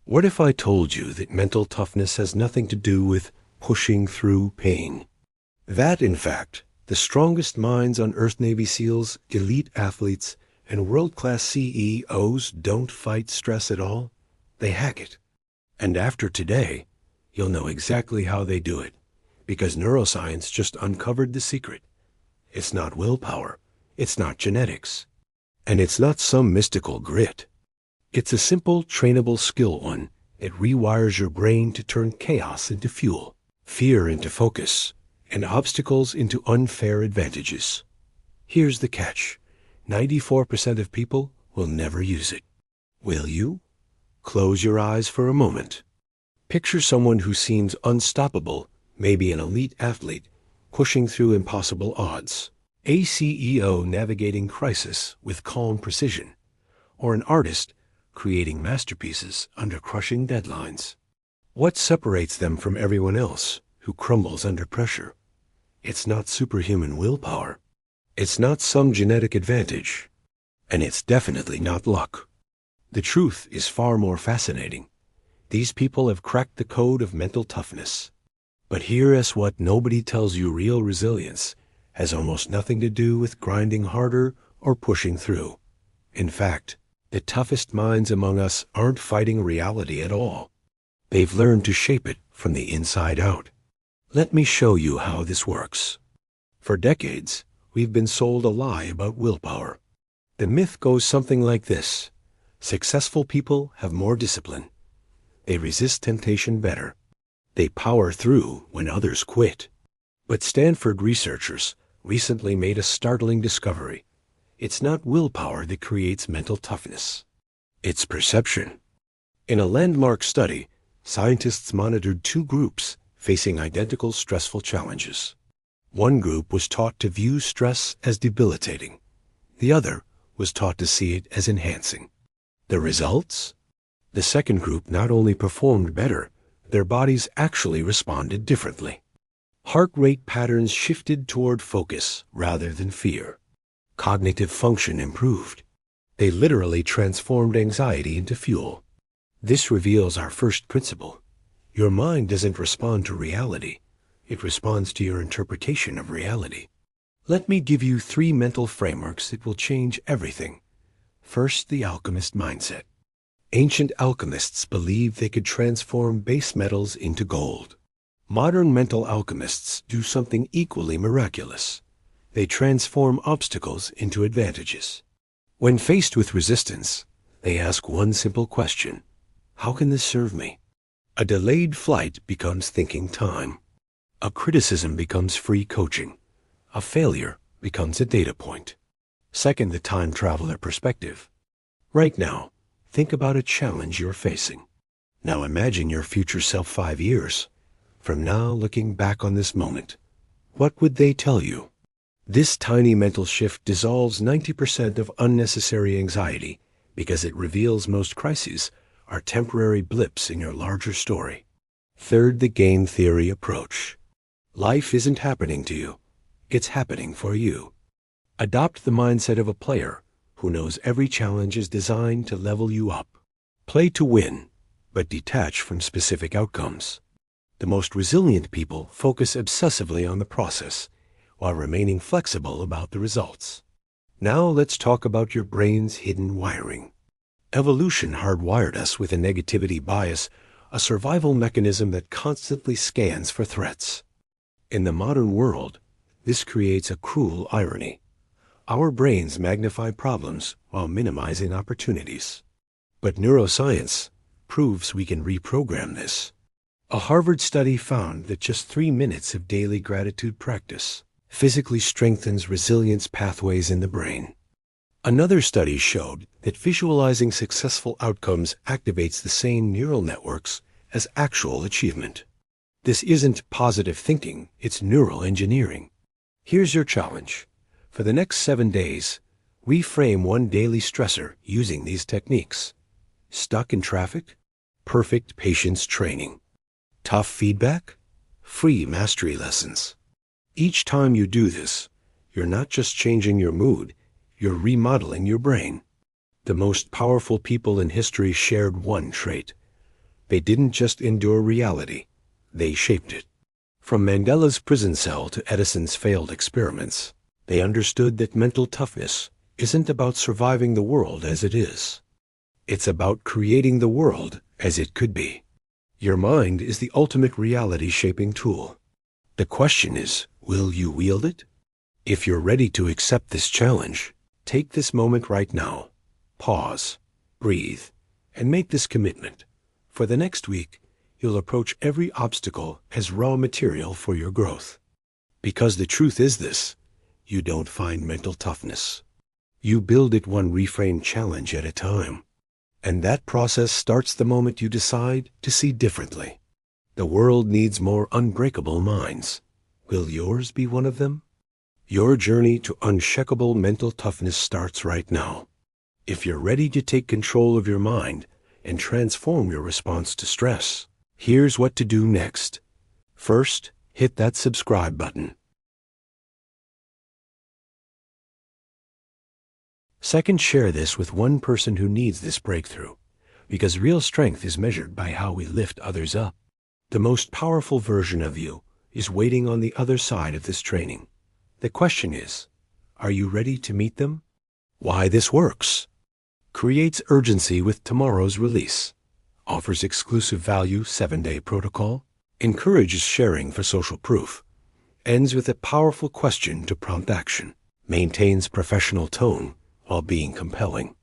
What if I told you that mental toughness has nothing to do with pushing through pain? That, in fact, the strongest minds on Earth Navy SEALs, elite athletes, and world-class CEOs don't fight stress at all. They hack it. And after today, you'll know exactly how they do it, because neuroscience just uncovered the secret. It's not willpower, it's not genetics, and it's not some mystical grit. It's a simple, trainable skill one. It rewires your brain to turn chaos into fuel, fear into focus, and obstacles into unfair advantages. Here's the catch. 94% of people will never use it. Will you? Close your eyes for a moment. Picture someone who seems unstoppable, maybe an elite athlete, pushing through impossible odds, a CEO navigating crisis with calm precision, or an artist creating masterpieces under crushing deadlines. What separates them from everyone else who crumbles under pressure? It's not superhuman willpower. It's not some genetic advantage. And it's definitely not luck. The truth is far more fascinating. These people have cracked the code of mental toughness. But here is what nobody tells you: real resilience has almost nothing to do with grinding harder or pushing through. In fact, the toughest minds among us aren't fighting reality at all. They've learned to shape it from the inside out. Let me show you how this works. For decades, we've been sold a lie about willpower. The myth goes something like this: successful people have more discipline. They resist temptation better. They power through when others quit. But Stanford researchers recently made a startling discovery. It's not willpower that creates mental toughness. It's perception. In a landmark study, scientists monitored two groups facing identical stressful challenges. One group was taught to view stress as debilitating. The other was taught to see it as enhancing. The results? The second group not only performed better, their bodies actually responded differently. Heart rate patterns shifted toward focus rather than fear. Cognitive function improved. They literally transformed anxiety into fuel. This reveals our first principle. Your mind doesn't respond to reality. It responds to your interpretation of reality. Let me give you 3 mental frameworks that will change everything. First, the Alchemist Mindset. Ancient alchemists believed they could transform base metals into gold. Modern mental alchemists do something equally miraculous. They transform obstacles into advantages. When faced with resistance, they ask one simple question: how can this serve me? A delayed flight becomes thinking time. A criticism becomes free coaching. A failure becomes a data point. Second, the time traveler perspective. Right now, think about a challenge you're facing. Now imagine your future self 5 years from now, looking back on this moment. What would they tell you? This tiny mental shift dissolves 90% of unnecessary anxiety because it reveals most crises are temporary blips in your larger story. Third, the game theory approach. Life isn't happening to you. It's happening for you. Adopt the mindset of a player who knows every challenge is designed to level you up. Play to win, but detach from specific outcomes. The most resilient people focus obsessively on the process while remaining flexible about the results. Now let's talk about your brain's hidden wiring. Evolution hardwired us with a negativity bias, a survival mechanism that constantly scans for threats. In the modern world, this creates a cruel irony. Our brains magnify problems while minimizing opportunities. But neuroscience proves we can reprogram this. A Harvard study found that just 3 minutes of daily gratitude practice physically strengthens resilience pathways in the brain. Another study showed that visualizing successful outcomes activates the same neural networks as actual achievement. This isn't positive thinking, it's neural engineering. Here's your challenge. For the next 7 days, reframe one daily stressor using these techniques. Stuck in traffic? Perfect patience training. Tough feedback? Free mastery lessons. Each time you do this, you're not just changing your mood, you're remodeling your brain. The most powerful people in history shared one trait. They didn't just endure reality, they shaped it. From Mandela's prison cell to Edison's failed experiments, they understood that mental toughness isn't about surviving the world as it is. It's about creating the world as it could be. Your mind is the ultimate reality-shaping tool. The question is, will you wield it? If you're ready to accept this challenge, take this moment right now. Pause, breathe, and make this commitment. For the next week, you'll approach every obstacle as raw material for your growth. Because the truth is this, you don't find mental toughness. You build it one reframe challenge at a time. And that process starts the moment you decide to see differently. The world needs more unbreakable minds. Will yours be one of them? Your journey to unshakable mental toughness starts right now. If you're ready to take control of your mind and transform your response to stress, here's what to do next. First, hit that subscribe button. Second, share this with one person who needs this breakthrough, because real strength is measured by how we lift others up. The most powerful version of you is waiting on the other side of this training. The question is, are you ready to meet them? Why this works. Creates urgency with tomorrow's release. Offers exclusive value 7-day protocol. Encourages sharing for social proof. Ends with a powerful question to prompt action. Maintains professional tone while being compelling.